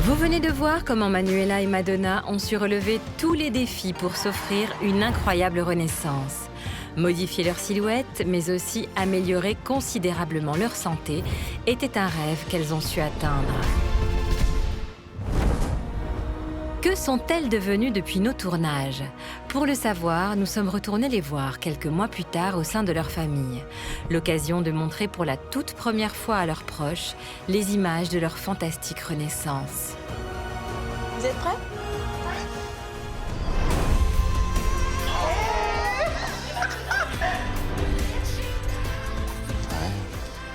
Vous venez de voir comment Manuela et Madonna ont su relever tous les défis pour s'offrir une incroyable renaissance. Modifier leur silhouette, mais aussi améliorer considérablement leur santé, était un rêve qu'elles ont su atteindre. Que sont-elles devenues depuis nos tournages? Pour le savoir, nous sommes retournés les voir quelques mois plus tard au sein de leur famille. L'occasion de montrer pour la toute première fois à leurs proches les images de leur fantastique renaissance. Vous êtes prêts?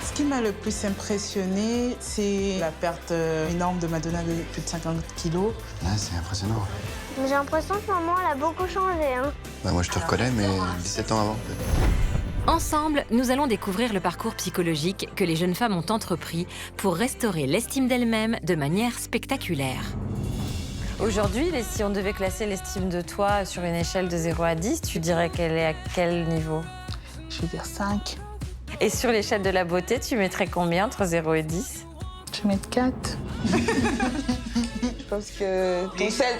Ce qui m'a le plus impressionné, c'est la perte énorme de Madonna de plus de 50 kilos. Là, c'est impressionnant. J'ai l'impression que maman, elle a beaucoup changé. Hein. Bah, moi, je te reconnais, mais 17 ans avant. Ensemble, nous allons découvrir le parcours psychologique que les jeunes femmes ont entrepris pour restaurer l'estime d'elles-mêmes de manière spectaculaire. Aujourd'hui, si on devait classer l'estime de toi sur une échelle de 0 à 10, tu dirais qu'elle est à quel niveau? Je vais dire 5. Et sur l'échelle de la beauté, tu mettrais combien entre 0 et 10? Je vais mettre 4. Je pense que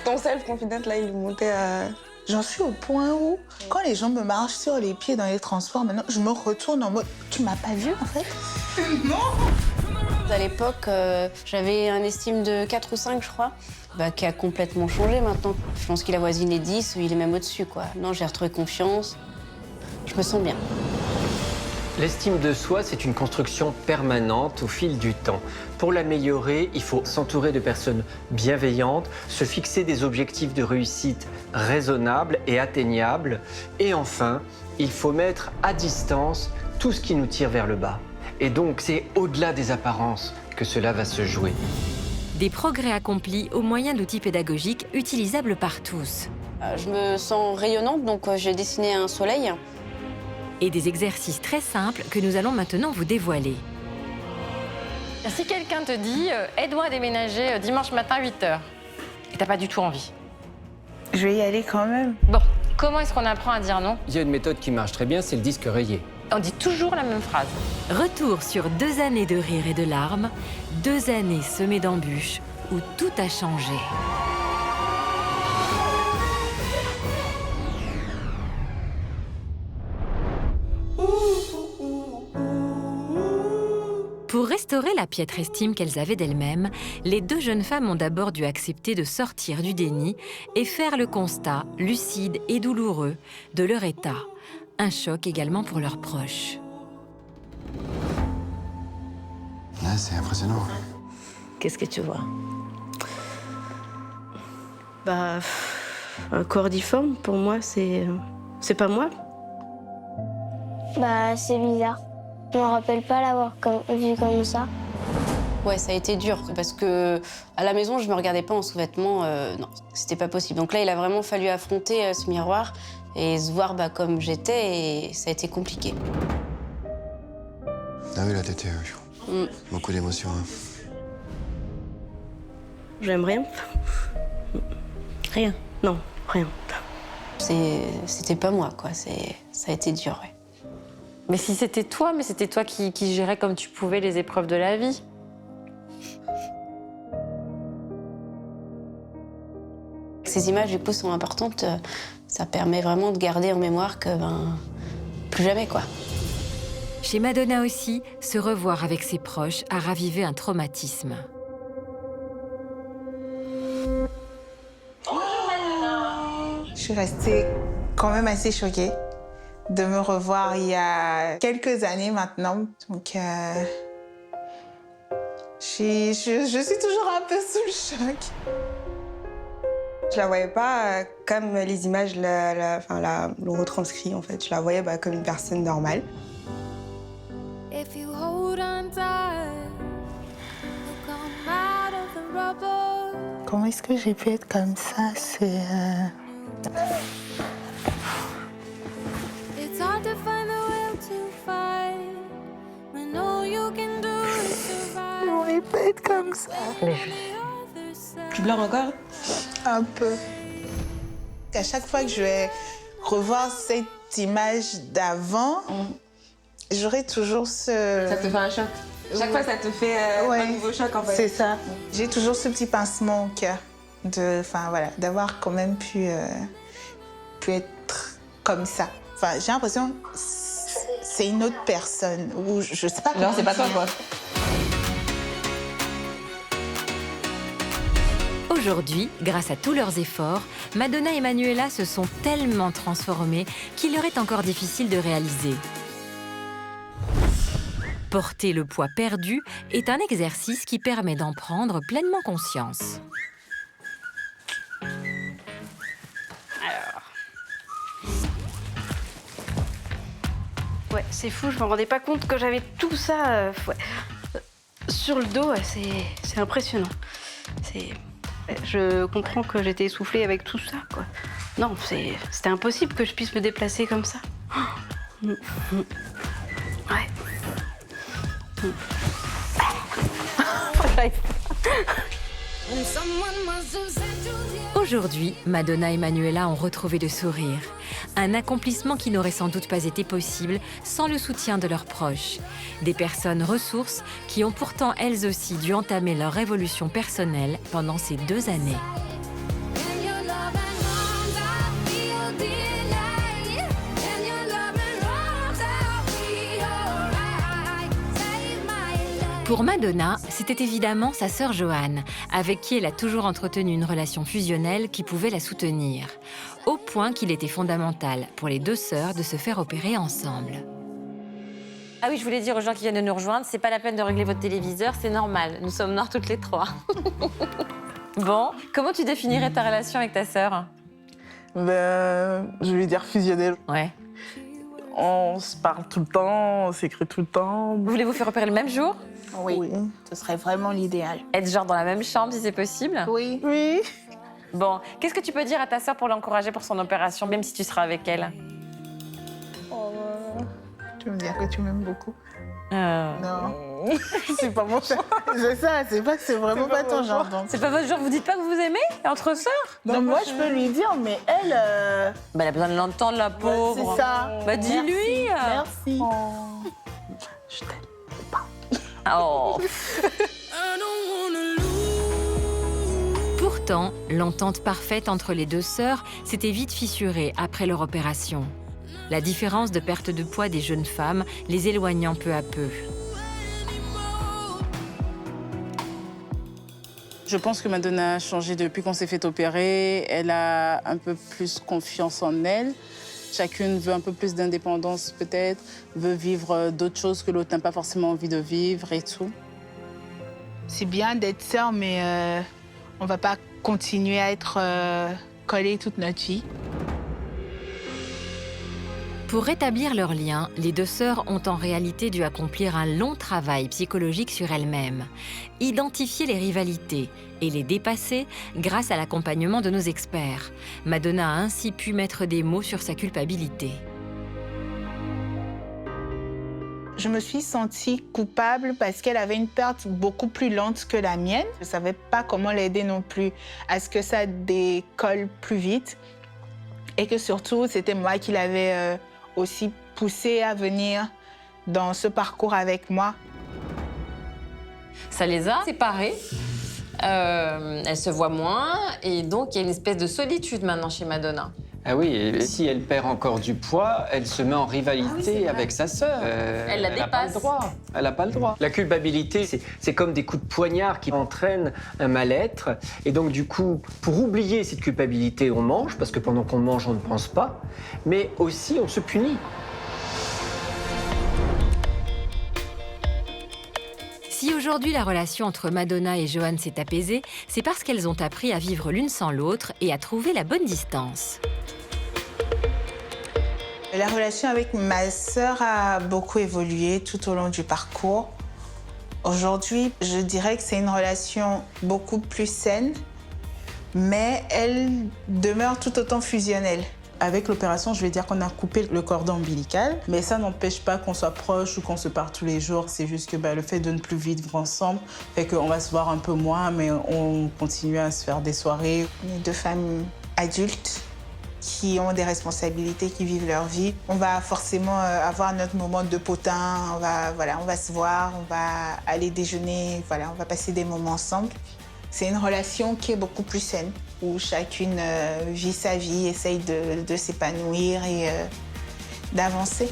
ton self-confidence, là, il montait à... J'en suis au point où, quand les gens me marchent sur les pieds dans les transports, maintenant, je me retourne en mode « Tu m'as pas vu, en fait ?» Non. À l'époque, j'avais un estime de 4 ou 5, je crois, qui a complètement changé maintenant. Je pense qu'il avoisine les 10 ou il est même au-dessus, quoi. Non, j'ai retrouvé confiance. Je me sens bien. L'estime de soi, c'est une construction permanente au fil du temps. Pour l'améliorer, il faut s'entourer de personnes bienveillantes, se fixer des objectifs de réussite raisonnables et atteignables. Et enfin, il faut mettre à distance tout ce qui nous tire vers le bas. Et donc, c'est au-delà des apparences que cela va se jouer. Des progrès accomplis au moyen d'outils pédagogiques utilisables par tous. Je me sens rayonnante, donc j'ai dessiné un soleil. Et des exercices très simples que nous allons maintenant vous dévoiler. Si quelqu'un te dit « aide-moi à déménager dimanche matin 8h » et t'as pas du tout envie. Je vais y aller quand même. Bon, comment est-ce qu'on apprend à dire non? Il y a une méthode qui marche très bien, c'est le disque rayé. On dit toujours la même phrase. Retour sur 2 années de rire et de larmes, 2 années semées d'embûches où tout a changé. Pour restaurer la piètre estime qu'elles avaient d'elles-mêmes, les 2 jeunes femmes ont d'abord dû accepter de sortir du déni et faire le constat, lucide et douloureux, de leur état. Un choc également pour leurs proches. Là, c'est impressionnant. Qu'est-ce que tu vois? Un corps difforme, pour moi, c'est pas moi. Bah, c'est bizarre. Je me rappelle pas l'avoir vu comme ça. Ouais, ça a été dur, parce que à la maison, je me regardais pas en sous-vêtements. Non, c'était pas possible. Donc là, il a vraiment fallu affronter ce miroir et se voir comme j'étais, et ça a été compliqué. Ah oui, là, t'étais... Beaucoup d'émotions. Hein. J'aime rien. Rien. Non, rien. C'était pas moi, quoi. Ça a été dur, ouais. Mais si c'était toi, qui gérais comme tu pouvais les épreuves de la vie. Ces images, du coup, sont importantes. Ça permet vraiment de garder en mémoire que, plus jamais, quoi. Chez Madonna aussi, se revoir avec ses proches a ravivé un traumatisme. Je suis restée quand même assez choquée de me revoir il y a quelques années maintenant. Donc, je suis toujours un peu sous le choc. Je la voyais pas comme les images le retranscrit, en fait. Je la voyais comme une personne normale. Comment est-ce que j'ai pu être comme ça? C'est... On voulait pas être comme ça. Tu pleures encore? Un peu. À chaque fois que je vais revoir cette image d'avant, j'aurai toujours ce... Ça te fait un choc? Chaque fois, ça te fait un nouveau choc, en fait. C'est ça. J'ai toujours ce petit pincement au cœur d'avoir quand même pu être comme ça. Enfin, j'ai l'impression que c'est une autre personne. Ou je sais pas. Genre, c'est pas toi, quoi. Aujourd'hui, grâce à tous leurs efforts, Madonna et Manuela se sont tellement transformées qu'il leur est encore difficile de réaliser. Porter le poids perdu est un exercice qui permet d'en prendre pleinement conscience. Ouais, c'est fou, je me rendais pas compte que j'avais tout ça sur le dos, c'est impressionnant. Je comprends que j'étais essoufflée avec tout ça, quoi. Non, c'était impossible que je puisse me déplacer comme ça. Ouais. Aujourd'hui, Madonna et Manuela ont retrouvé le sourire. Un accomplissement qui n'aurait sans doute pas été possible sans le soutien de leurs proches. Des personnes ressources qui ont pourtant elles aussi dû entamer leur révolution personnelle pendant ces 2 années. Pour Madonna, c'était évidemment sa sœur Joanne, avec qui elle a toujours entretenu une relation fusionnelle qui pouvait la soutenir, au point qu'il était fondamental pour les 2 sœurs de se faire opérer ensemble. Ah oui, je voulais dire aux gens qui viennent de nous rejoindre, c'est pas la peine de régler votre téléviseur, c'est normal. Nous sommes noirs toutes les 3. Bon, comment tu définirais ta relation avec ta sœur? Je vais dire fusionnel. Ouais. On se parle tout le temps, on s'écrit tout le temps. Vous voulez vous faire opérer le même jour? Oui. Ce serait vraiment l'idéal. Être genre dans la même chambre si c'est possible? Oui. Oui. Bon, qu'est-ce que tu peux dire à ta sœur pour l'encourager pour son opération, même si tu seras avec elle? Tu veux me dire que tu m'aimes beaucoup? Non. Non. C'est pas mon genre. C'est ça, c'est vraiment pas ton genre. Donc. C'est pas votre genre, vous dites pas que vous vous aimez entre sœurs? Non, moi, je peux lui dire, mais elle... Bah, elle a besoin de l'entendre, la pauvre. c'est ça. Bah, dis-lui. Merci. Je t'aime. Oh. Pourtant, l'entente parfaite entre les 2 sœurs s'était vite fissurée après leur opération. La différence de perte de poids des jeunes femmes les éloignant peu à peu. Je pense que Madonna a changé depuis qu'on s'est fait opérer. Elle a un peu plus confiance en elle. Chacune veut un peu plus d'indépendance peut-être, veut vivre d'autres choses que l'autre n'a pas forcément envie de vivre et tout. C'est bien d'être sœurs, mais on va pas continuer à être collées toute notre vie. Pour rétablir leur lien, les 2 sœurs ont en réalité dû accomplir un long travail psychologique sur elles-mêmes, identifier les rivalités et les dépasser grâce à l'accompagnement de nos experts. Madonna a ainsi pu mettre des mots sur sa culpabilité. Je me suis sentie coupable parce qu'elle avait une perte beaucoup plus lente que la mienne. Je ne savais pas comment l'aider non plus à ce que ça décolle plus vite. Et que surtout, c'était moi qui l'avais aussi poussée à venir dans ce parcours avec moi. Ça les a séparées. Elles se voient moins. Et donc, il y a une espèce de solitude maintenant chez Madonna. Ah oui, et si elle perd encore du poids, elle se met en rivalité avec sa sœur. Elle la n'a pas le dépasse. droit. Elle n'a pas le droit. La culpabilité, c'est comme des coups de poignard qui entraînent un mal-être. Et donc, du coup, pour oublier cette culpabilité, on mange, parce que pendant qu'on mange, on ne pense pas. Mais aussi, on se punit. Si aujourd'hui la relation entre Madonna et Joanne s'est apaisée, c'est parce qu'elles ont appris à vivre l'une sans l'autre et à trouver la bonne distance. La relation avec ma sœur a beaucoup évolué tout au long du parcours. Aujourd'hui, je dirais que c'est une relation beaucoup plus saine, mais elle demeure tout autant fusionnelle. Avec l'opération, je vais dire qu'on a coupé le cordon ombilical, mais ça n'empêche pas qu'on soit proches ou qu'on se parle tous les jours. C'est juste que le fait de ne plus vivre ensemble fait qu'on va se voir un peu moins, mais on continue à se faire des soirées. On est 2 femmes adultes qui ont des responsabilités, qui vivent leur vie. On va forcément avoir notre moment de potin, on va se voir, on va aller déjeuner, voilà, on va passer des moments ensemble. C'est une relation qui est beaucoup plus saine, où chacune vit sa vie, essaye de s'épanouir et d'avancer.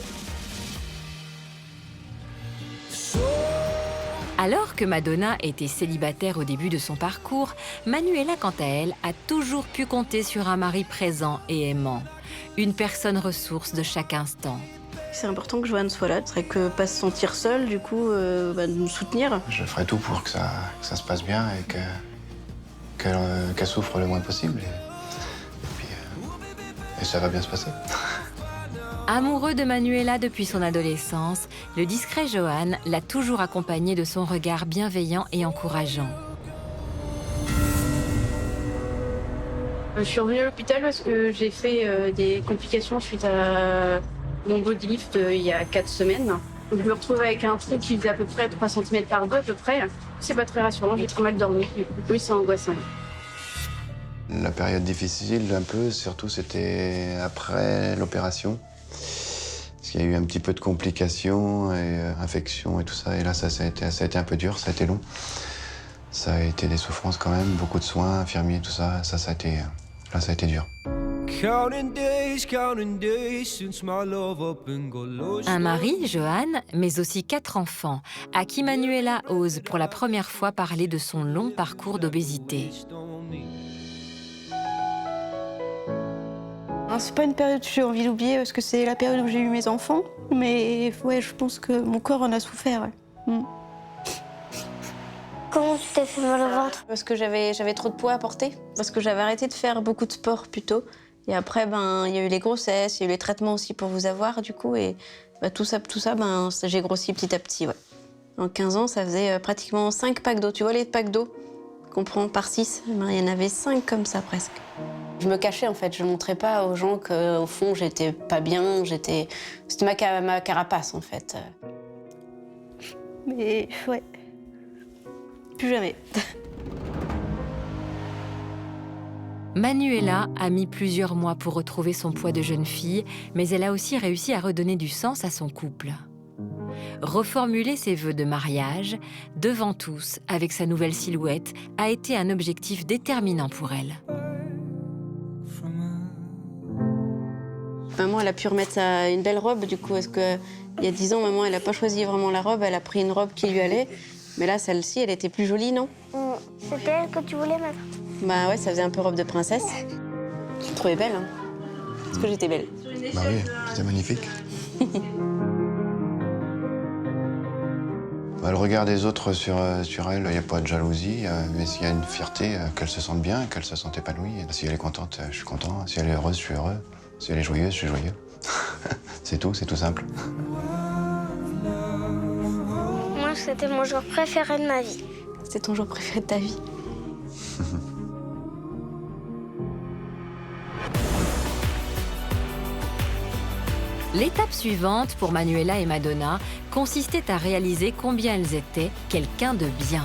Alors que Madonna était célibataire au début de son parcours, Manuela, quant à elle, a toujours pu compter sur un mari présent et aimant. Une personne ressource de chaque instant. C'est important que Johan soit là, ce serait que pas se sentir seul, du coup, de nous soutenir. Je ferai tout pour que ça se passe bien et qu'elle souffre le moins possible. Et ça va bien se passer. Amoureux de Manuela depuis son adolescence, le discret Johan l'a toujours accompagné de son regard bienveillant et encourageant. Je suis revenue à l'hôpital parce que j'ai fait des complications suite à mon body lift il y a 4 semaines. Donc, je me retrouve avec un trou qui faisait à peu près 3 cm par 2 à peu près. C'est pas très rassurant, j'ai très mal dormi. Oui, c'est angoissant. La période difficile, un peu, surtout, c'était après l'opération. Parce qu'il y a eu un petit peu de complications et infections et tout ça. Et là, ça a été un peu dur, ça a été long. Ça a été des souffrances quand même, beaucoup de soins, infirmiers, tout ça. Là, ça a été dur. Un mari, Johan, mais aussi 4 enfants, à qui Manuela ose pour la première fois parler de son long parcours d'obésité. C'est pas une période que j'ai envie d'oublier parce que c'est la période où j'ai eu mes enfants. Mais ouais, je pense que mon corps en a souffert. Ouais. Comment tu t'es fait mal au ventre? Parce que j'avais trop de poids à porter. Parce que j'avais arrêté de faire beaucoup de sport plus tôt. Et après, il y a eu les grossesses, il y a eu les traitements aussi pour vous avoir, du coup. Et tout ça, j'ai grossi petit à petit, ouais. En 15 ans, ça faisait pratiquement 5 packs d'eau. Tu vois les packs d'eau qu'on prend par 6? Il y en avait 5 comme ça, presque. Je me cachais, en fait. Je ne montrais pas aux gens qu'au fond, j'étais pas bien. C'était ma carapace, en fait. Mais ouais, plus jamais. Manuela a mis plusieurs mois pour retrouver son poids de jeune fille, mais elle a aussi réussi à redonner du sens à son couple. Reformuler ses vœux de mariage, devant tous, avec sa nouvelle silhouette, a été un objectif déterminant pour elle. Maman, elle a pu remettre une belle robe, du coup, parce qu'il y a 10 ans, maman, elle n'a pas choisi vraiment la robe, elle a pris une robe qui lui allait. Mais là, celle-ci, elle était plus jolie, non? C'était elle que tu voulais mettre? Bah ouais, ça faisait un peu robe de princesse. Je la trouvais belle, hein. Parce que j'étais belle. Bah oui, c'était magnifique. Le regard des autres sur elle, il n'y a pas de jalousie, mais s'il y a une fierté, qu'elle se sente bien, qu'elle se sente épanouie. Si elle est contente, je suis content. Si elle est heureuse, je suis heureux. Si elle est joyeuse, je suis joyeux. C'est tout simple. Moi, c'était mon jour préféré de ma vie. C'était ton jour préféré de ta vie? L'étape suivante pour Manuela et Madonna consistait à réaliser combien elles étaient quelqu'un de bien.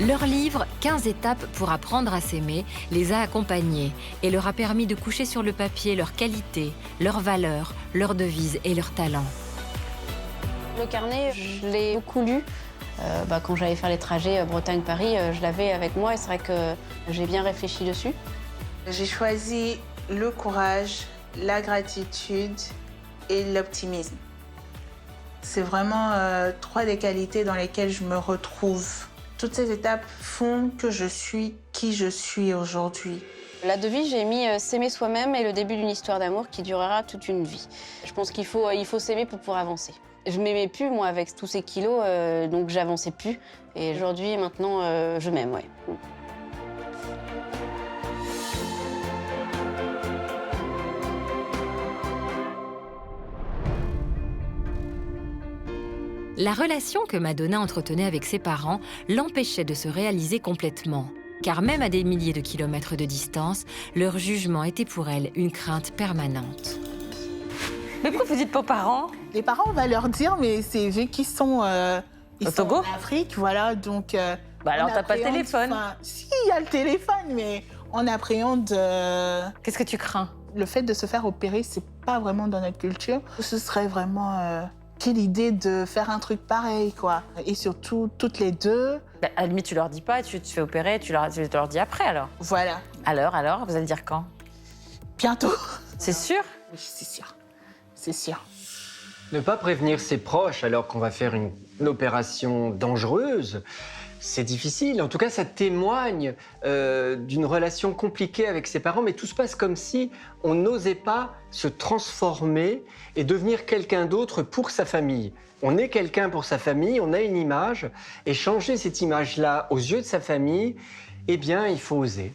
Leur livre « 15 étapes pour apprendre à s'aimer » les a accompagnées et leur a permis de coucher sur le papier leurs qualités, leurs valeurs, leurs devises et leurs talents. Le carnet, je l'ai beaucoup lu. Quand j'allais faire les trajets Bretagne-Paris, je l'avais avec moi et c'est vrai que j'ai bien réfléchi dessus. J'ai choisi le courage, la gratitude et l'optimisme. C'est vraiment 3 des qualités dans lesquelles je me retrouve. Toutes ces étapes font que je suis qui je suis aujourd'hui. La devise, j'ai mis s'aimer soi-même et le début d'une histoire d'amour qui durera toute une vie. Je pense qu'il faut s'aimer pour pouvoir avancer. Je m'aimais plus, moi, avec tous ces kilos, donc j'avançais plus. Et aujourd'hui, maintenant, je m'aime, ouais. La relation que Madonna entretenait avec ses parents l'empêchait de se réaliser complètement. Car même à des milliers de kilomètres de distance, leur jugement était pour elle une crainte permanente. Mais pourquoi vous dites pas aux parents? Les parents, on va leur dire, mais c'est vu qu'ils sont, Au Togo? en Afrique, voilà, donc... Bah alors on t'as pas le appréhende, téléphone? Si, il y a le téléphone, mais On appréhende Qu'est-ce que tu crains? le fait de se faire opérer, c'est pas vraiment dans notre culture. Ce serait vraiment quelle idée de faire un truc pareil, quoi. Et surtout, toutes les deux. Bah, à la limite, tu leur dis pas, tu te fais opérer, tu leur dis après alors. Voilà. Alors, vous allez dire quand? Bientôt. C'est sûr? Oui, c'est sûr. C'est sûr. Ne pas prévenir ses proches alors qu'on va faire une opération dangereuse, c'est difficile. En tout cas, ça témoigne d'une relation compliquée avec ses parents, mais tout se passe comme si on n'osait pas se transformer et devenir quelqu'un d'autre pour sa famille. On est quelqu'un pour sa famille, on a une image, et changer cette image-là aux yeux de sa famille, eh bien, il faut oser.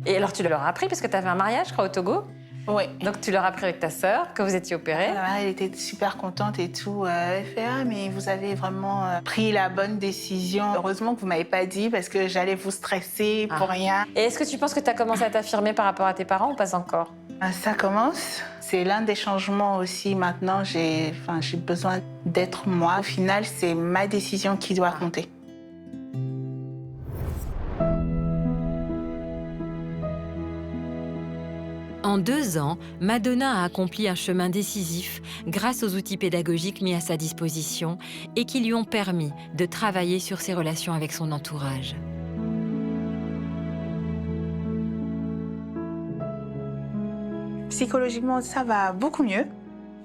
Et alors, tu leur as appris parce que tu avais un mariage, je crois, au Togo? Oui. Donc, tu leur as appris avec ta sœur que vous étiez opérée. Elle était super contente et tout. Elle fait « Ah, mais vous avez vraiment pris la bonne décision. Heureusement que vous m'avez pas dit parce que j'allais vous stresser pour rien. » Et est-ce que tu penses que tu as commencé à t'affirmer par rapport à tes parents ou pas encore? Ça commence. C'est l'un des changements aussi. Maintenant, j'ai besoin d'être moi. Au final, c'est ma décision qui doit compter. En 2 ans, Madonna a accompli un chemin décisif grâce aux outils pédagogiques mis à sa disposition et qui lui ont permis de travailler sur ses relations avec son entourage. Psychologiquement, ça va beaucoup mieux.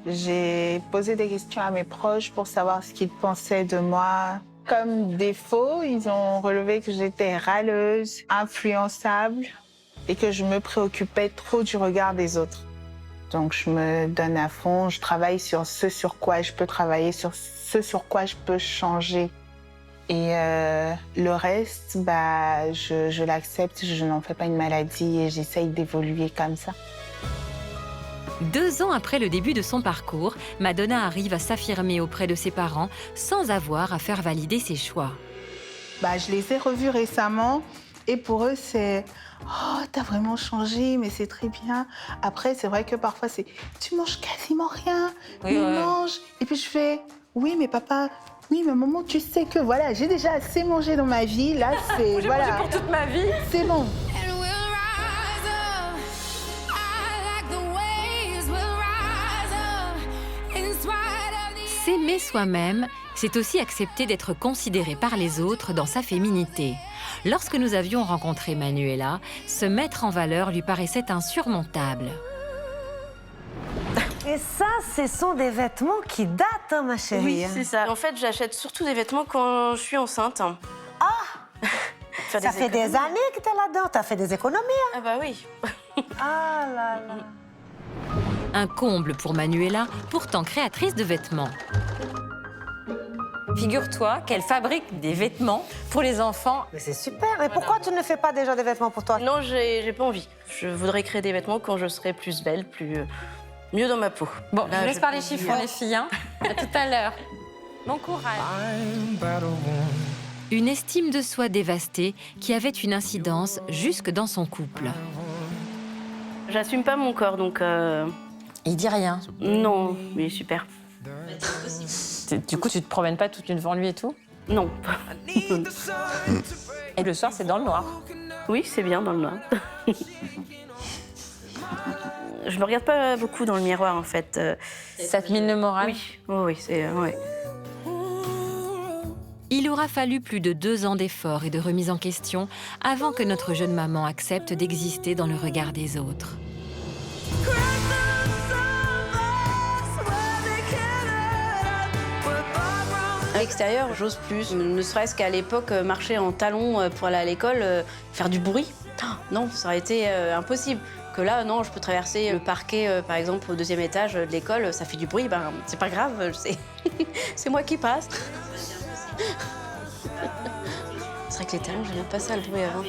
J'ai posé des questions à mes proches pour savoir ce qu'ils pensaient de moi. Comme défaut, ils ont relevé que j'étais râleuse, influençable et que je me préoccupais trop du regard des autres. Donc je me donne à fond, je travaille sur ce sur quoi je peux travailler, sur ce sur quoi je peux changer. Et le reste, je l'accepte, je n'en fais pas une maladie et j'essaye d'évoluer comme ça. 2 ans après le début de son parcours, Madonna arrive à s'affirmer auprès de ses parents sans avoir à faire valider ses choix. Je les ai revus récemment et pour eux, c'est « Oh, t'as vraiment changé, mais c'est très bien. » Après, c'est vrai que parfois, c'est « Tu manges quasiment rien, mange. » Et puis je fais « Oui, mais papa, oui, mais maman, tu sais que voilà, j'ai déjà assez mangé dans ma vie. Là, c'est… J'ai mangé pour toute ma vie. C'est bon. » S'aimer soi-même, c'est aussi accepter d'être considéré par les autres dans sa féminité. Lorsque nous avions rencontré Manuela, se mettre en valeur lui paraissait insurmontable. Et ça, ce sont des vêtements qui datent, hein, ma chérie. Oui, c'est ça. En fait, j'achète surtout des vêtements quand je suis enceinte. Ah Ça fait des années que t'es là-dedans, t'as fait des économies. Hein. Ah bah oui. Ah là là. Un comble pour Manuela, pourtant créatrice de vêtements. Figure-toi qu'elle fabrique des vêtements pour les enfants. Mais c'est super. Et pourquoi tu ne fais pas déjà des vêtements pour toi? Non, j'ai pas envie. Je voudrais créer des vêtements quand je serai plus belle, mieux dans ma peau. Bon, Là, je laisse parler chiffons, les filles. Hein. À tout à l'heure. Bon courage. Une estime de soi dévastée qui avait une incidence jusque dans son couple. J'assume pas mon corps, donc... Il dit rien. Non, mais super. Du coup, tu te promènes pas toute une devant lui et tout? Non. Et le soir, c'est dans le noir? Oui, c'est bien dans le noir. Je me regarde pas beaucoup dans le miroir, en fait. Ça te mine le moral? Oui, c'est... ouais. Il aura fallu plus de 2 ans d'efforts et de remise en question avant que notre jeune maman accepte d'exister dans le regard des autres. À l'extérieur, j'ose plus. Ne serait-ce qu'à l'époque, marcher en talons pour aller à l'école, faire du bruit. Non, ça aurait été impossible. Que là, non, je peux traverser le parquet, par exemple, au 2e étage de l'école, ça fait du bruit, c'est pas grave, c'est moi qui passe. C'est vrai que les talons, j'aime pas ça, le bruit avant.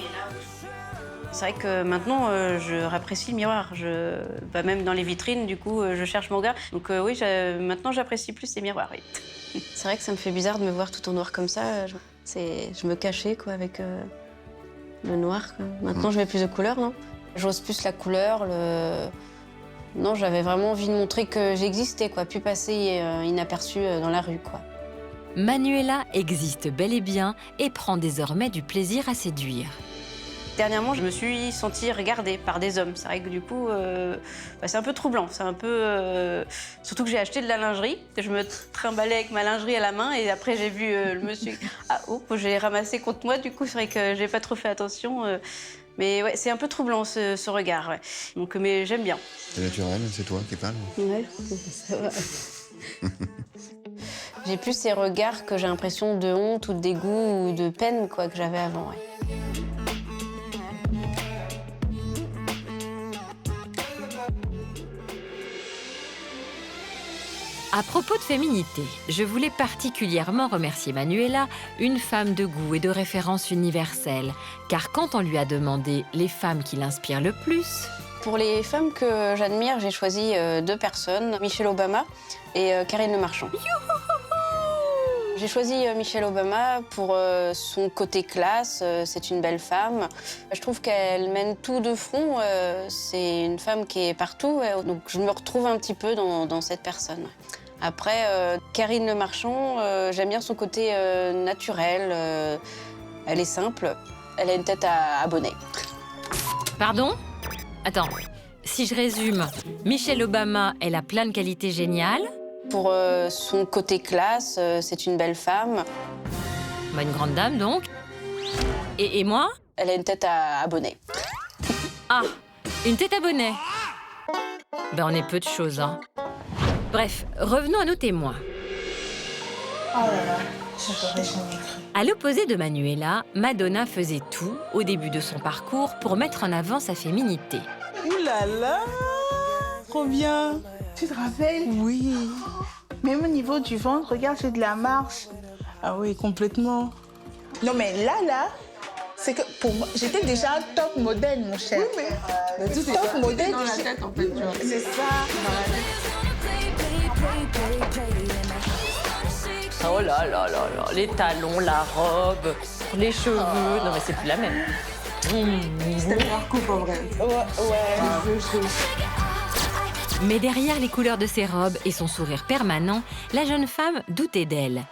C'est vrai que maintenant, je apprécie le miroir. Même dans les vitrines, du coup, je cherche mon regard. Donc oui, maintenant, j'apprécie plus les miroirs, oui. C'est vrai que ça me fait bizarre de me voir tout en noir comme ça. Je me cachais, quoi, avec le noir, quoi. Maintenant, je mets plus de couleurs, non? J'ose plus la couleur, Non, j'avais vraiment envie de montrer que j'existais, quoi. Plus passer inaperçue dans la rue, quoi. Manuela existe bel et bien et prend désormais du plaisir à séduire. Dernièrement, je me suis sentie regardée par des hommes. C'est vrai que du coup, c'est un peu troublant. C'est un peu... Surtout que j'ai acheté de la lingerie. Je me trimballais avec ma lingerie à la main et après j'ai vu le monsieur... Ah, oh, j'ai ramassé contre moi. Du coup, c'est vrai que j'ai pas trop fait attention. Mais ouais, c'est un peu troublant ce regard. Ouais. Donc, mais j'aime bien. C'est naturel, c'est toi qui parles. Ouais, ça va. J'ai plus ces regards que j'ai l'impression de honte ou de dégoût ou de peine quoi, que j'avais avant. Ouais. À propos de féminité, je voulais particulièrement remercier Manuela, une femme de goût et de référence universelle, car quand on lui a demandé les femmes qui l'inspirent le plus... Pour les femmes que j'admire, j'ai choisi 2 personnes, Michelle Obama et Karine Le Marchand. J'ai choisi Michelle Obama pour son côté classe, c'est une belle femme. Je trouve qu'elle mène tout de front, c'est une femme qui est partout, donc je me retrouve un petit peu dans cette personne. Après, Karine Le Marchand, j'aime bien son côté naturel, elle est simple, elle a une tête à bonnet. Pardon ? Attends, si je résume, Michelle Obama, elle a plein de qualités géniales. Pour son côté classe, c'est une belle femme. Bah, une grande dame, donc. Et moi ? Elle a une tête à bonnet. Ah, une tête à bonnet. Ben, on est peu de choses, hein. Bref, revenons à nos témoins. Oh là là, je n'aurais jamais cru. À l'opposé de Manuela, Madonna faisait tout, au début de son parcours, pour mettre en avant sa féminité. Ouh là là, trop bien. Tu te rappelles? Oui. Même au niveau du ventre, regarde, j'ai de la marche. Ah oui, complètement. Non mais là, c'est que pour moi, j'étais déjà un top modèle, mon cher. Oui, mais tout top modèle. Dans la tête, en fait, tu vois. C'est ça. Oh là là là là, les talons, la robe, les cheveux. Non mais c'est plus la même. C'était leur coupe en vrai. Ouais. Mais derrière les couleurs de ses robes et son sourire permanent, la jeune femme doutait d'elle.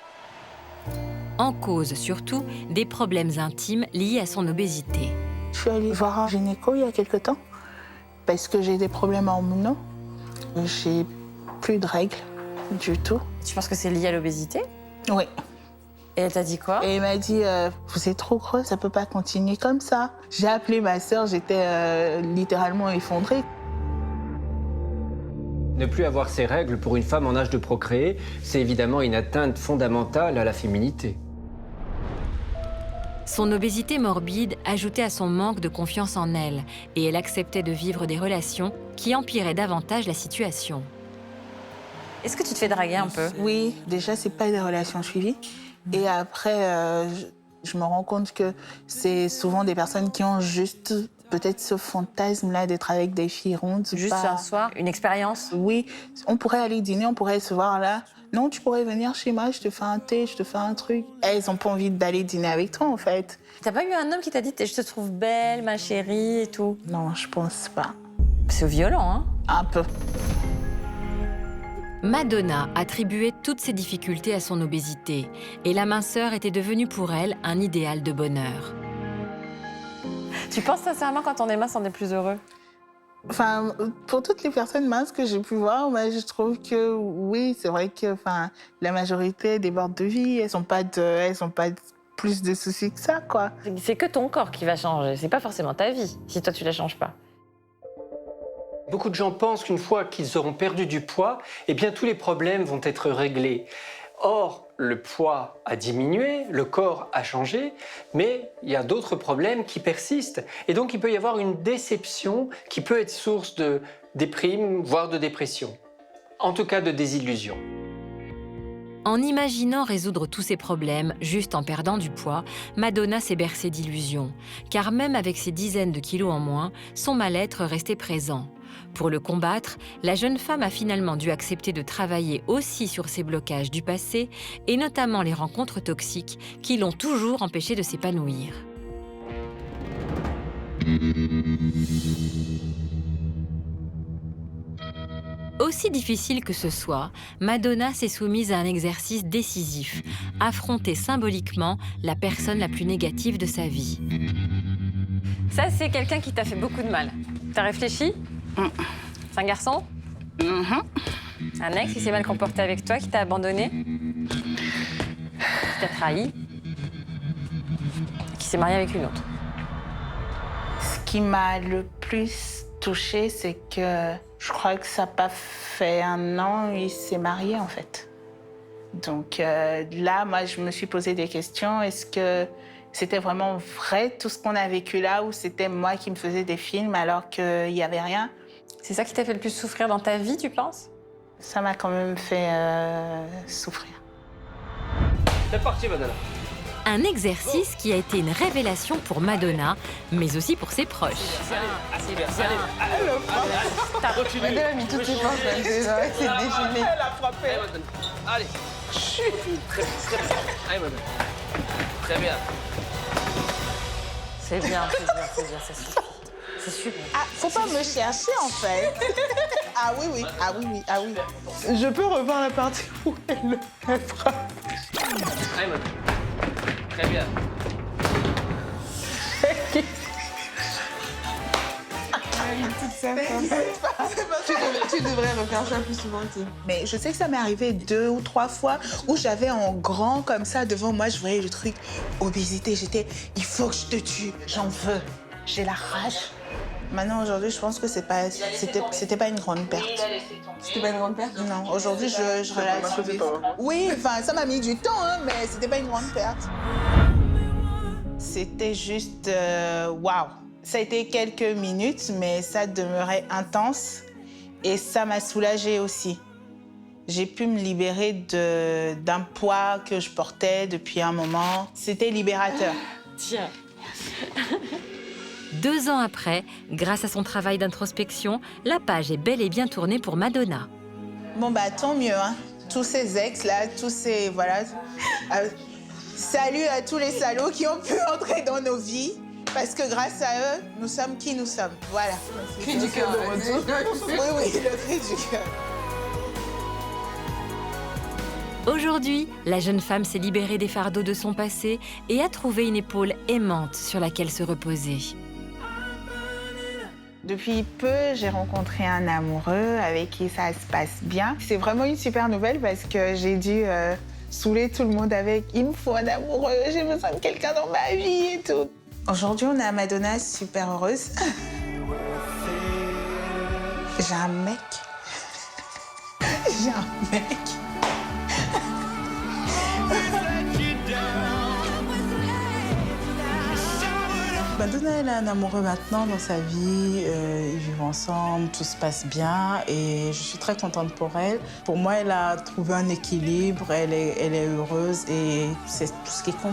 En cause surtout des problèmes intimes liés à son obésité. Je suis allée voir un gynéco il y a quelque temps parce que j'ai des problèmes hormonaux. J'ai plus de règles du tout. Tu penses que c'est lié à l'obésité? Oui. Et elle t'a dit quoi? Et elle m'a dit, vous êtes trop grosse, ça peut pas continuer comme ça. J'ai appelé ma sœur, j'étais littéralement effondrée. Ne plus avoir ses règles pour une femme en âge de procréer, c'est évidemment une atteinte fondamentale à la féminité. Son obésité morbide ajoutait à son manque de confiance en elle, et elle acceptait de vivre des relations qui empiraient davantage la situation. Est-ce que tu te fais draguer un peu? Oui, déjà, c'est pas des relations suivies. Et après, je me rends compte que c'est souvent des personnes qui ont juste peut-être ce fantasme-là d'être avec des filles rondes. Juste un soir, une expérience? Oui, on pourrait aller dîner, on pourrait se voir là. Non, tu pourrais venir chez moi, je te fais un thé, je te fais un truc. Elles n'ont pas envie d'aller dîner avec toi, en fait. T'as pas eu un homme qui t'a dit « je te trouve belle, ma chérie » et tout? Non, je pense pas. C'est violent, hein? Un peu. Madonna attribuait toutes ses difficultés à son obésité, et la minceur était devenue pour elle un idéal de bonheur. Tu penses sincèrement quand on est mince, on est plus heureux? Enfin, pour toutes les personnes minces que j'ai pu voir, moi, je trouve que oui, c'est vrai que la majorité déborde de vie, elles n'ont pas plus de soucis que ça, quoi. C'est que ton corps qui va changer, c'est pas forcément ta vie, si toi tu la changes pas. Beaucoup de gens pensent qu'une fois qu'ils auront perdu du poids, eh bien tous les problèmes vont être réglés. Or, le poids a diminué, le corps a changé, mais il y a d'autres problèmes qui persistent. Et donc, il peut y avoir une déception qui peut être source de déprime, voire de dépression. En tout cas, de désillusion. En imaginant résoudre tous ces problèmes juste en perdant du poids, Madonna s'est bercée d'illusions. Car même avec ses dizaines de kilos en moins, son mal-être restait présent. Pour le combattre, la jeune femme a finalement dû accepter de travailler aussi sur ses blocages du passé, et notamment les rencontres toxiques qui l'ont toujours empêchée de s'épanouir. Aussi difficile que ce soit, Madonna s'est soumise à un exercice décisif, affronter symboliquement la personne la plus négative de sa vie. Ça, c'est quelqu'un qui t'a fait beaucoup de mal. T'as réfléchi? C'est un garçon? Un ex qui s'est mal comporté avec toi, qui t'a abandonné? Qui t'a trahi? Qui s'est marié avec une autre? Ce qui m'a le plus touchée, c'est que je crois que ça n'a pas fait 1 an, il s'est marié en fait. Donc là, moi, je me suis posé des questions. Est-ce que c'était vraiment vrai tout ce qu'on a vécu là, ou c'était moi qui me faisais des films alors qu'il n'y avait rien? C'est ça qui t'a fait le plus souffrir dans ta vie, tu penses? Ça m'a quand même fait souffrir. C'est parti, Madonna. Un exercice qui a été une révélation pour Madonna, mais aussi pour ses proches. Allez, Elle a mis toutes ses forces, elle s'est défilée. Elle a frappé. Allez. Très bien. Allez, Madonna. Très bien. C'est bien, ça suffit. C'est super. Ah, faut pas me chercher en fait. Ah oui. Je peux revoir la partie où elle frappe. Allez, Madonna. Très bien. Tu devrais refaire ça plus souvent, tu sais. Mais je sais que ça m'est arrivé 2 ou 3 fois où j'avais en grand comme ça devant moi, je voyais le truc obésité. J'étais, il faut que je te tue, j'en veux, j'ai la rage. Maintenant, aujourd'hui, je pense que c'était pas une grande perte. C'était pas une grande perte? Non, aujourd'hui, je relativise. Oui, enfin, ça m'a mis du temps, hein, mais c'était pas une grande perte. C'était juste, waouh. Ça a été quelques minutes, mais ça demeurait intense et ça m'a soulagée aussi. J'ai pu me libérer d'un poids que je portais depuis un moment. C'était libérateur. Tiens. 2 ans après, grâce à son travail d'introspection, la page est bel et bien tournée pour Madonna. Bon, bah, tant mieux, hein. Tous ces ex-là, tous ces... Voilà. Salut à tous les salauds qui ont pu entrer dans nos vies. Parce que grâce à eux, nous sommes qui nous sommes. Voilà. Cri du cœur de retour. Oui, le cri du cœur. Aujourd'hui, la jeune femme s'est libérée des fardeaux de son passé et a trouvé une épaule aimante sur laquelle se reposer. Depuis peu, j'ai rencontré un amoureux avec qui ça se passe bien. C'est vraiment une super nouvelle parce que j'ai dû saouler tout le monde avec « il me faut un amoureux, j'ai besoin de quelqu'un dans ma vie » et tout. Aujourd'hui, on est à Madonna, super heureuse. J'ai un mec. J'ai un mec. Madonna, elle a un amoureux maintenant dans sa vie. Ils vivent ensemble, tout se passe bien et je suis très contente pour elle. Pour moi, elle a trouvé un équilibre, elle est heureuse et c'est tout ce qui compte.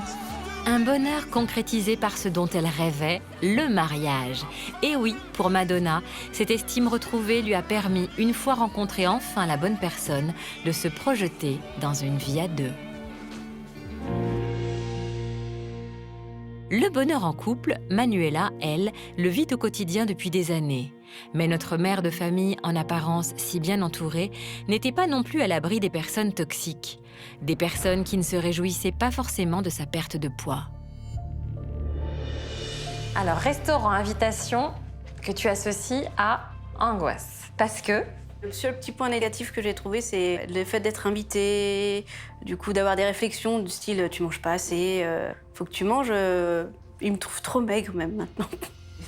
Un bonheur concrétisé par ce dont elle rêvait, le mariage. Et oui, pour Madonna, cette estime retrouvée lui a permis, une fois rencontrée enfin la bonne personne, de se projeter dans une vie à 2. Le bonheur en couple, Manuela, elle, le vit au quotidien depuis des années. Mais notre mère de famille, en apparence si bien entourée, n'était pas non plus à l'abri des personnes toxiques. Des personnes qui ne se réjouissaient pas forcément de sa perte de poids. Alors, restaurant, invitation que tu associes à angoisse. Parce que... Le seul petit point négatif que j'ai trouvé, c'est le fait d'être invité, du coup d'avoir des réflexions du style « tu manges pas assez, faut que tu manges ». Il me trouve trop maigre même maintenant.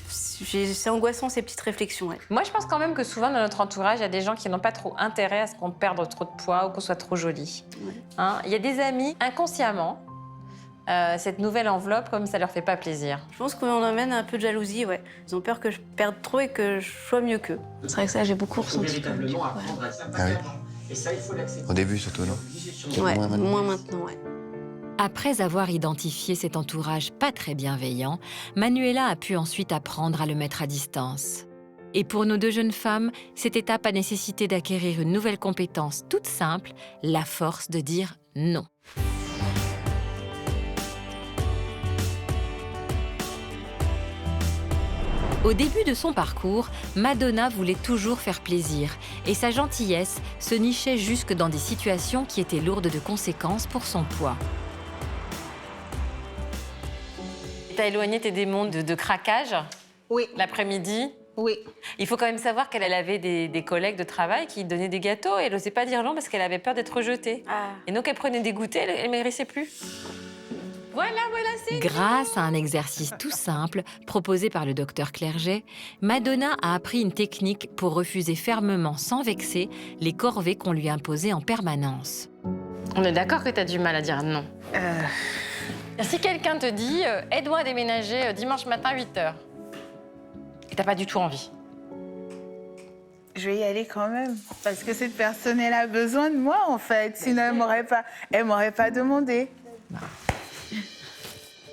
C'est angoissant ces petites réflexions. Ouais. Moi, je pense quand même que souvent dans notre entourage, il y a des gens qui n'ont pas trop intérêt à ce qu'on perde trop de poids ou qu'on soit trop jolie. Ouais. Hein, il y a des amis, inconsciemment, cette nouvelle enveloppe, comme ça leur fait pas plaisir. Je pense qu'on emmène un peu de jalousie, ouais. Ils ont peur que je perde trop et que je sois mieux qu'eux. C'est vrai que ça, j'ai beaucoup ressenti. Ah oui. Au début surtout, non? Ouais, Moins moins maintenant, ouais. Après avoir identifié cet entourage pas très bienveillant, Manuela a pu ensuite apprendre à le mettre à distance. Et pour nos 2 jeunes femmes, cette étape a nécessité d'acquérir une nouvelle compétence toute simple, la force de dire non. Au début de son parcours, Madonna voulait toujours faire plaisir et sa gentillesse se nichait jusque dans des situations qui étaient lourdes de conséquences pour son poids. T'as éloigné tes démons de craquage Oui. L'après-midi? Oui. Il faut quand même savoir qu'elle avait des collègues de travail qui donnaient des gâteaux et elle n'osait pas dire non parce qu'elle avait peur d'être rejetée. Et donc elle prenait des goûters, elle ne mérissait plus. Voilà, c'est... Grâce à un exercice tout simple proposé par le docteur Clerget, Madonna a appris une technique pour refuser fermement, sans vexer, les corvées qu'on lui imposait en permanence. On est d'accord que tu as du mal à dire non. Si quelqu'un te dit « aide-moi à déménager dimanche matin 8h », et t'as pas du tout envie. Je vais y aller quand même, parce que cette personne, elle a besoin de moi, en fait. Sinon, elle m'aurait pas demandé.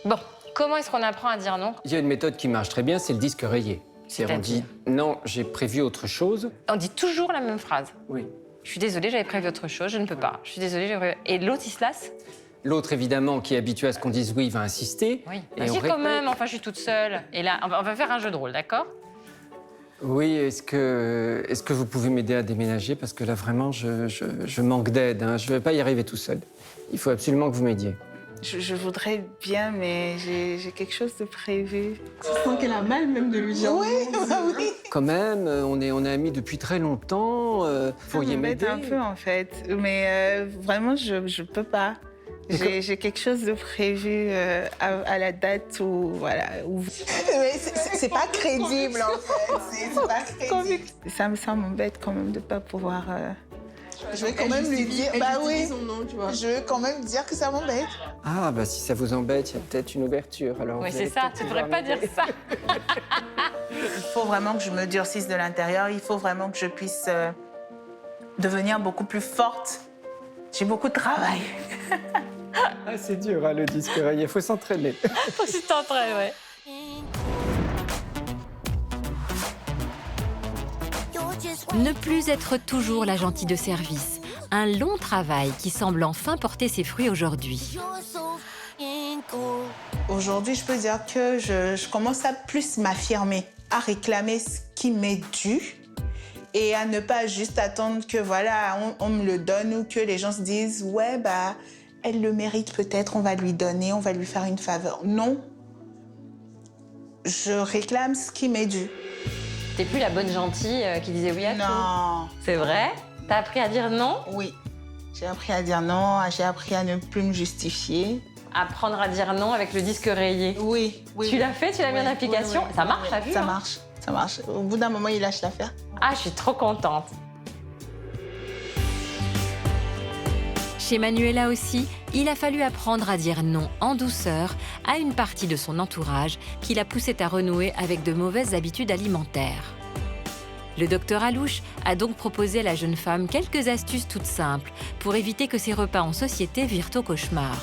Bon, comment est-ce qu'on apprend à dire non? Il y a une méthode qui marche très bien, c'est le disque rayé. On dit « non, j'ai prévu autre chose ». On dit toujours la même phrase. Oui. Je suis désolée, j'avais prévu autre chose, je ne peux pas. Je suis désolée, j'ai prévu... Et l'autre, il se lasse? L'autre, évidemment, qui est habitué à ce qu'on dise oui, va insister. Oui. Et Vas-y quand même, enfin, je suis toute seule. Et là, on va faire un jeu de rôle, d'accord? Oui, est-ce que vous pouvez m'aider à déménager? Parce que là, vraiment, je manque d'aide. Hein. Je ne vais pas y arriver tout seul. Il faut absolument que vous m'aidiez. Je voudrais bien, mais j'ai quelque chose de prévu. Tu sens qu'elle a mal même de lui dire. Oui, oui. Quand même, on est amis depuis très longtemps. Pourriez m'aider un peu, en fait. Mais vraiment, je peux pas. J'ai quelque chose de prévu à la date où, voilà. Mais c'est pas crédible, en fait. C'est pas crédible. Ça m'embête quand même de pas pouvoir... Je vais quand même lui dire... Bah oui, je vais quand même dire que ça m'embête. Ah, bah si ça vous embête, il y a peut-être une ouverture. Alors oui, c'est ça, tu devrais pas dire ça. Il faut vraiment que je me durcisse de l'intérieur. Il faut vraiment que je puisse devenir beaucoup plus forte. J'ai beaucoup de travail. Ah, c'est dur, hein, le disque rayé. Il faut s'entraîner. Faut s'y t'entraîner, ouais. Ne plus être toujours la gentille de service. Un long travail qui semble enfin porter ses fruits aujourd'hui. Aujourd'hui, je peux dire que je commence à plus m'affirmer, à réclamer ce qui m'est dû et à ne pas juste attendre que voilà, on me le donne ou que les gens se disent « ouais, bah, elle le mérite peut-être, on va lui donner, on va lui faire une faveur ». Non, je réclame ce qui m'est dû. T'es plus la bonne gentille qui disait oui à tout. Non. C'est vrai? T'as appris à dire non? Oui. J'ai appris à dire non, j'ai appris à ne plus me justifier. Apprendre à dire non avec le disque rayé. Oui. Tu l'as fait? Tu l'as mis en application? Ça marche, t'as vu? Ça marche, ça marche. Au bout d'un moment, il lâche l'affaire. Ah, je suis trop contente. Chez Manuela aussi, il a fallu apprendre à dire non en douceur à une partie de son entourage qui la poussait à renouer avec de mauvaises habitudes alimentaires. Le docteur Alouche a donc proposé à la jeune femme quelques astuces toutes simples pour éviter que ses repas en société virent au cauchemar.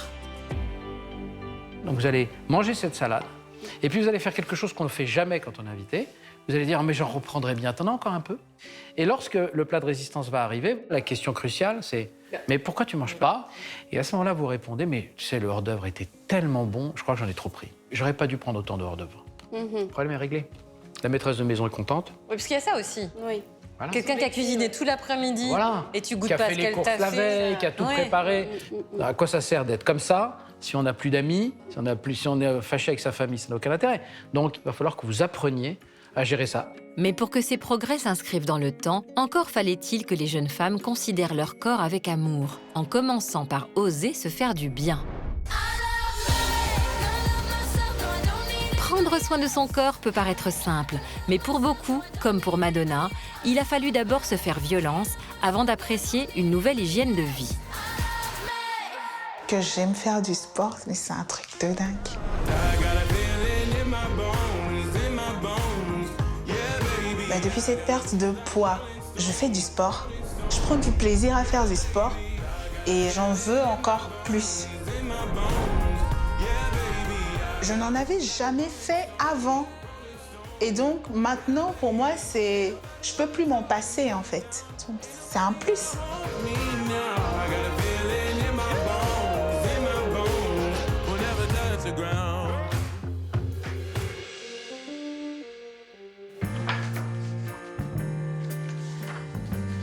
Donc vous allez manger cette salade, et puis vous allez faire quelque chose qu'on ne fait jamais quand on est invité. Vous allez dire « mais j'en reprendrai bien, t'en as encore un peu ?» Et lorsque le plat de résistance va arriver, la question cruciale c'est « mais pourquoi tu manges pas ?» Et à ce moment-là, vous répondez « mais tu sais, le hors-d'œuvre était tellement bon, je crois que j'en ai trop pris. J'aurais pas dû prendre autant de hors-d'œuvre. » Le problème est réglé. La maîtresse de maison est contente. Oui, parce qu'il y a ça aussi. Oui. Voilà. Quelqu'un qui a cuisiné tout l'après-midi Voilà. et tu goûtes Qui a pas fait ce les qu'elle courses t'a la fait. veille, qui a tout préparé. À quoi ça sert d'être comme ça si on n'a plus d'amis, si on est fâché avec sa famille, ça n'a aucun intérêt. Donc, il va falloir que vous appreniez à gérer ça. Mais pour que ces progrès s'inscrivent dans le temps, encore fallait-il que les jeunes femmes considèrent leur corps avec amour, en commençant par oser se faire du bien. Prendre soin de son corps peut paraître simple, mais pour beaucoup, comme pour Madonna, il a fallu d'abord se faire violence avant d'apprécier une nouvelle hygiène de vie. Que j'aime faire du sport, mais c'est un truc de dingue. Bah, depuis cette perte de poids, je fais du sport. Je prends du plaisir à faire du sport et j'en veux encore plus. Je n'en avais jamais fait avant. Et donc, maintenant, pour moi, c'est... Je peux plus m'en passer, en fait. C'est un plus.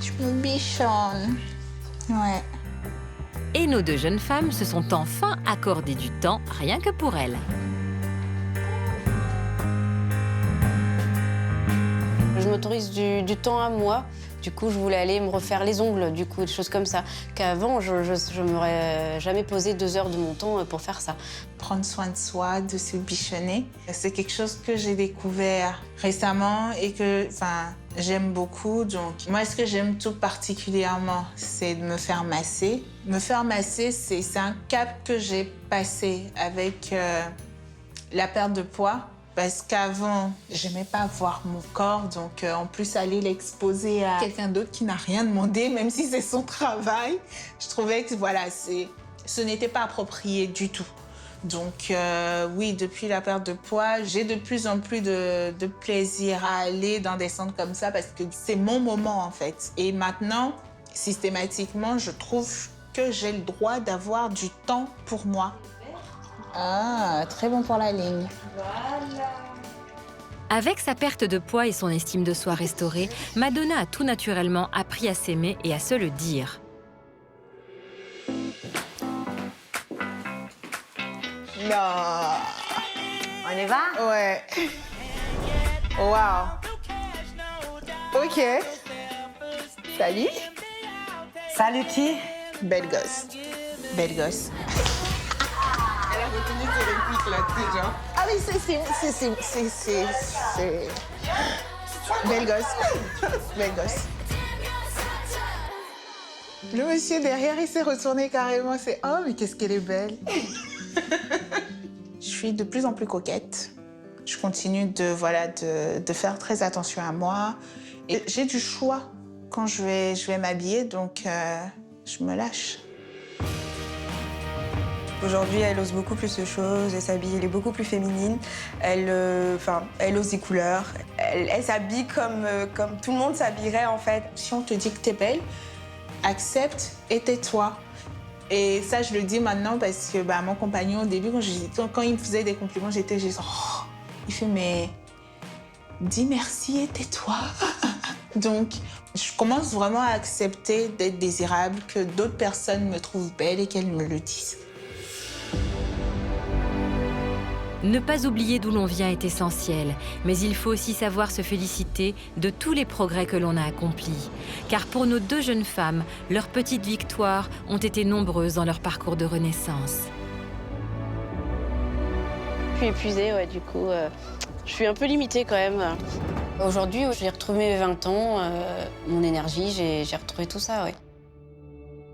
Je me bichonne. Ouais. Et nos deux jeunes femmes se sont enfin accordé du temps rien que pour elles. je m'autorise du temps à moi. Du coup, je voulais aller me refaire les ongles, du coup, des choses comme ça. Qu'avant, je m'aurais jamais posé 2 heures de mon temps pour faire ça. Prendre soin de soi, de se bichonner, c'est quelque chose que j'ai découvert récemment et que j'aime beaucoup. Donc, moi, ce que j'aime tout particulièrement, c'est de me faire masser. Me faire masser, c'est un cap que j'ai passé avec la perte de poids. Parce qu'avant, j'aimais pas voir mon corps, donc en plus aller l'exposer à quelqu'un d'autre qui n'a rien demandé, même si c'est son travail, je trouvais que voilà, ce n'était pas approprié du tout. Donc oui, depuis la perte de poids, j'ai de plus en plus de plaisir à aller dans des centres comme ça parce que c'est mon moment en fait. Et maintenant, systématiquement, je trouve que j'ai le droit d'avoir du temps pour moi. Ah, très bon pour la ligne. Voilà. Avec sa perte de poids et son estime de soi restaurée, Madonna a tout naturellement appris à s'aimer et à se le dire. Non. On y va? Ouais. Wow. Ok. Salut. Salut qui? Belle gosse. Belle gosse. Elle a retenu ses répliques là, déjà. Ah oui, c'est... Belle gosse. Belle gosse. Le monsieur derrière, il s'est retourné carrément. C'est « Oh, mais qu'est-ce qu'elle est belle !» Je suis de plus en plus coquette. Je continue de faire très attention à moi. Et j'ai du choix quand je vais m'habiller, donc je me lâche. Aujourd'hui, elle ose beaucoup plus de choses, elle s'habille, elle est beaucoup plus féminine. Elle ose des couleurs. Elle s'habille comme tout le monde s'habillerait, en fait. Si on te dit que t'es belle, accepte et tais-toi. Et ça, je le dis maintenant parce que mon compagnon, au début, quand il me faisait des compliments, j'étais juste... Oh. Il fait, mais dis merci et tais-toi. Donc, je commence vraiment à accepter d'être désirable, que d'autres personnes me trouvent belle et qu'elles me le disent. Ne pas oublier d'où l'on vient est essentiel, mais il faut aussi savoir se féliciter de tous les progrès que l'on a accomplis. Car pour nos 2 jeunes femmes, leurs petites victoires ont été nombreuses dans leur parcours de renaissance. Je suis épuisée, ouais, du coup, je suis un peu limitée quand même. Aujourd'hui, j'ai retrouvé mes 20 ans, mon énergie, j'ai retrouvé tout ça, ouais.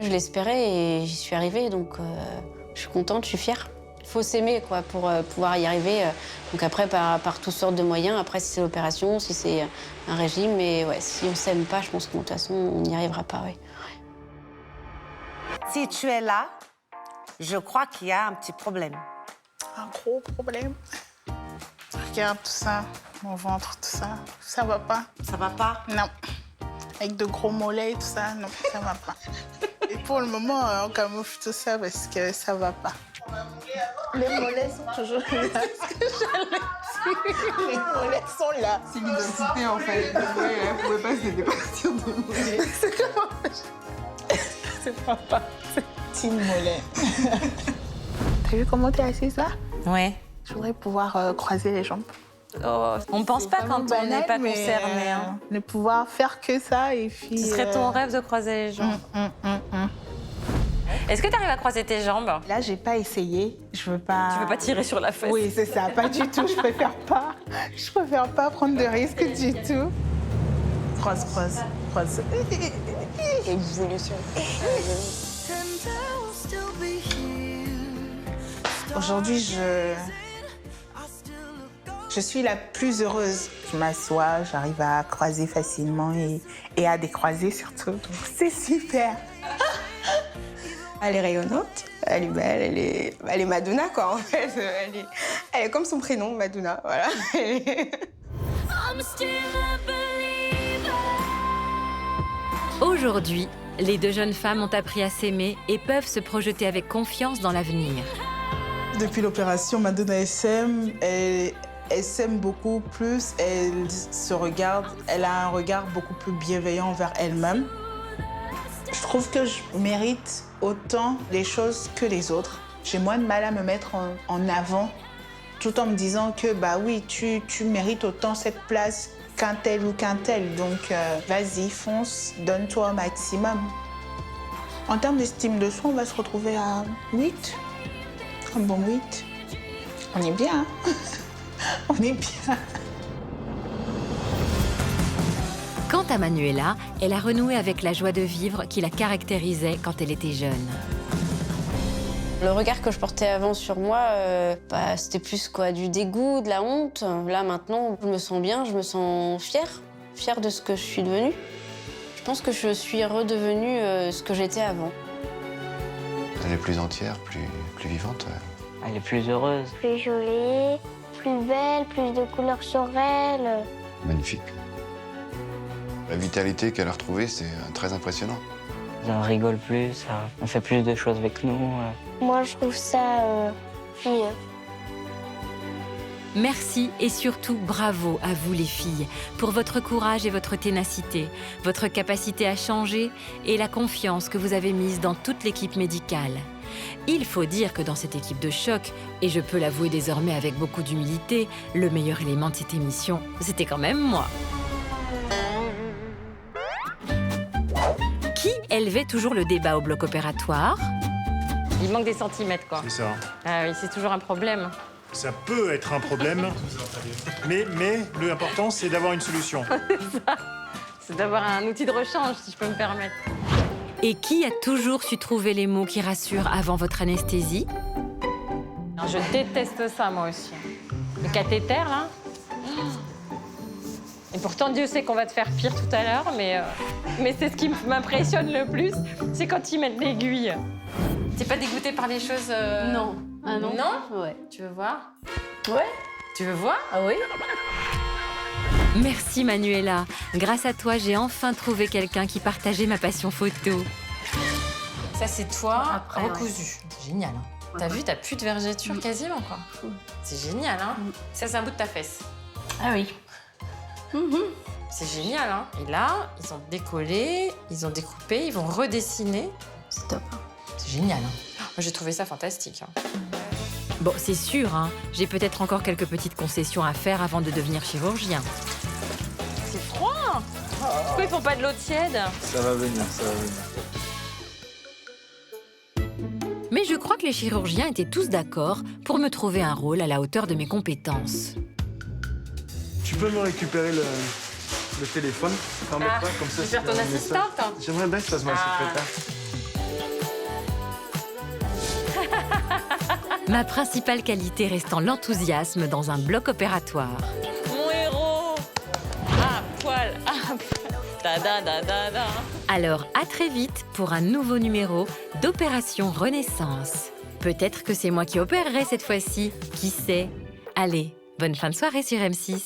Je l'espérais et j'y suis arrivée, donc je suis contente, je suis fière. Il faut s'aimer quoi, pour pouvoir y arriver. Donc après, par toutes sortes de moyens. Après, si c'est l'opération, si c'est un régime. Mais ouais, si on ne s'aime pas, je pense que de toute façon, on n'y arrivera pas. Ouais. Si tu es là, je crois qu'il y a un petit problème. Un gros problème. Regarde tout ça, mon ventre, tout ça. Ça va pas. Ça va pas? Non. Avec de gros mollets et tout ça, non, ça va pas. Et pour le moment, on camoufle tout ça parce que ça va pas. Les mollets sont toujours là. Les mollets sont là. C'est l'identité en fait. Elle pouvait pas se départir des mollets. C'est comment? C'est papa. C'est team mollet. T'as vu comment t'es assise là? Ouais. Je voudrais pouvoir croiser les jambes. Oh, on pense pas quand on n'est pas concerné. Hein. Ne pouvoir faire que ça et puis... Ce serait ton rêve de croiser les jambes. Est-ce que tu arrives à croiser tes jambes? Là, j'ai pas essayé. Je veux pas... Tu veux pas tirer sur la fesse? Oui, c'est ça. Pas du tout. Je préfère pas. Je préfère pas prendre de risques du tout. Croise, croise, croise. Évolution. Aujourd'hui, je suis la plus heureuse. Je m'assois, j'arrive à croiser facilement et à décroiser surtout. Donc, c'est super. Elle est rayonnante, elle est belle, elle est Madonna quoi en fait. Elle est comme son prénom, Madonna, voilà. Aujourd'hui, les 2 jeunes femmes ont appris à s'aimer et peuvent se projeter avec confiance dans l'avenir. Depuis l'opération, Madonna s'aime, elle s'aime beaucoup plus, elle se regarde, elle a un regard beaucoup plus bienveillant envers elle-même. Je trouve que je mérite autant les choses que les autres. J'ai moins de mal à me mettre en avant, tout en me disant que bah oui, tu mérites autant cette place qu'un tel ou qu'un tel. Donc, vas-y, fonce, donne-toi au maximum. En termes d'estime de soi, on va se retrouver à 8. Un bon 8. On est bien. Hein. On est bien. Quant à Manuela, elle a renoué avec la joie de vivre qui la caractérisait quand elle était jeune. Le regard que je portais avant sur moi, c'était plus du dégoût, de la honte. Là, maintenant, je me sens bien, je me sens fière de ce que je suis devenue. Je pense que je suis redevenue ce que j'étais avant. Elle est plus entière, plus vivante. Elle est plus heureuse. Plus jolie, plus belle, plus de couleurs sur elle. Magnifique. La vitalité qu'elle a retrouvée, c'est très impressionnant. On rigole plus, on fait plus de choses avec nous. Moi, je trouve ça mieux. Merci et surtout bravo à vous les filles pour votre courage et votre ténacité, votre capacité à changer et la confiance que vous avez mise dans toute l'équipe médicale. Il faut dire que dans cette équipe de choc, et je peux l'avouer désormais avec beaucoup d'humilité, le meilleur élément de cette émission, c'était quand même moi. Qui élevait toujours le débat au bloc opératoire? Il manque des centimètres, quoi. C'est ça. Ah oui, c'est toujours un problème. Ça peut être un problème, mais l'important, c'est d'avoir une solution. C'est ça. C'est d'avoir un outil de rechange, si je peux me permettre. Et qui a toujours su trouver les mots qui rassurent avant votre anesthésie? Alors, je déteste ça, moi aussi. Le cathéter, là. Et pourtant, Dieu sait qu'on va te faire pire tout à l'heure, mais c'est ce qui m'impressionne le plus, c'est quand ils mettent l'aiguille. T'es pas dégoûtée par les choses Non. Ah non? Non? Ouais. Tu veux voir? Ouais. Tu veux voir? Ah oui? Merci Manuela. Grâce à toi, j'ai enfin trouvé quelqu'un qui partageait ma passion photo. Ça, c'est toi, Après, recousu. Génial. Hein. T'as vu, t'as plus de vergeture quasiment, quoi. C'est génial, hein. Ça, c'est un bout de ta fesse. Ah oui. C'est génial, hein. Et là, ils ont décollé, ils ont découpé, ils vont redessiner. C'est top. C'est génial, hein. Moi, j'ai trouvé ça fantastique. Hein. Bon, c'est sûr, hein, j'ai peut-être encore quelques petites concessions à faire avant de devenir chirurgien. C'est froid. Pourquoi ils font pas de l'eau tiède? Ça va venir, ça va venir. Mais je crois que les chirurgiens étaient tous d'accord pour me trouver un rôle à la hauteur de mes compétences. Tu peux me récupérer le téléphone? Comme ça, tu veux faire ton assistante? J'aimerais bien que ça se ma secrétaire. Ma principale qualité restant l'enthousiasme dans un bloc opératoire. Mon héros. Ah, poil. Ah, poil. Da, da, da, da, da. Alors, à très vite pour un nouveau numéro d'Opération Renaissance. Peut-être que c'est moi qui opérerai cette fois-ci, qui sait? Allez, bonne fin de soirée sur M6.